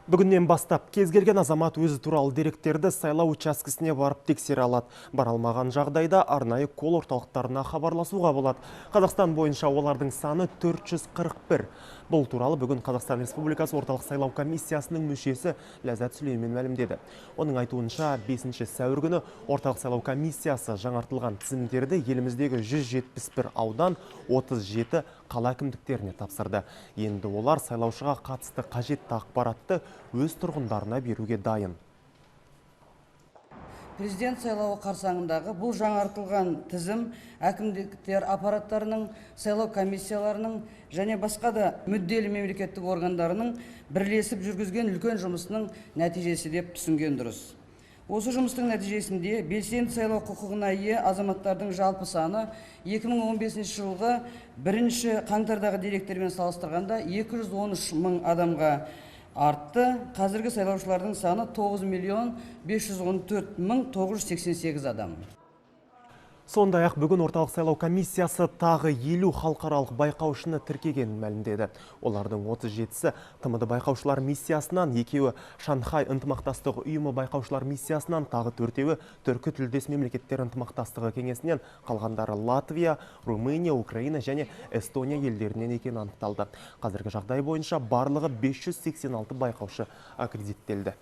Бүгіннен бастап кез келген азамат өзі туралы деректерді сайлау учаскесіне барып тексере алады. Бара алмаған жағдайда арнайы кол орталықтарына хабарласуға болады. Қазақстан бойынша олардың саны 441. Бұл туралы бүгін Қазақстан Республикасы орталық сайлау комиссиясының мүшесі Ләззат Сүлеймен мәлімдеді. Оның айтуынша 5 сәуір күні орталық сайлау комиссиясы жаңартылған тізімдерді еліміздегі 171 аудан, 37 қала әкімдіктеріне тапсырды. Енді олар сайлаушыға қатысты қажетті ақпаратты өз тұрғындарына беруге дайын. Президент сайлауы қарсаңындағы бұл жаңартылған тізім әкімдіктер аппараттарының, сайлау комиссияларының және басқа да мүдделі мемлекеттік органдарының бірлесіп жүргізген үлкен жұмысының нәтижесі деп түсінген дұрыс. Осы жұмыстың нәтижесінде белсенді сайлау құқығына ие азаматтардың жалпы саны 2015 жылғы 1 қаңтардағы деректермен салыстырғанда 213 мың адамға артты. Қазіргі сайлаушылардың саны 9.514.988 адам. Сондай-ақ бүгін орталық сайлау комиссиясы тағы 50 халықаралық байқаушыны тіркегенін мәлімдеді. Олардың 37-сі ТМД байқаушылар миссиясынан, 2-і Шанхай ынтымақтастығы ұйымы байқаушылар миссиясынан, тағы 4-і түркі тілдес мемлекеттер ынтымақтастығы кеңесінен, қалғандары Латвия, Румыния, Украина және Эстония елдерінен екені анықталды. Қазіргі жағдай бойынша барлығы 586 байқаушы аккредиттелді.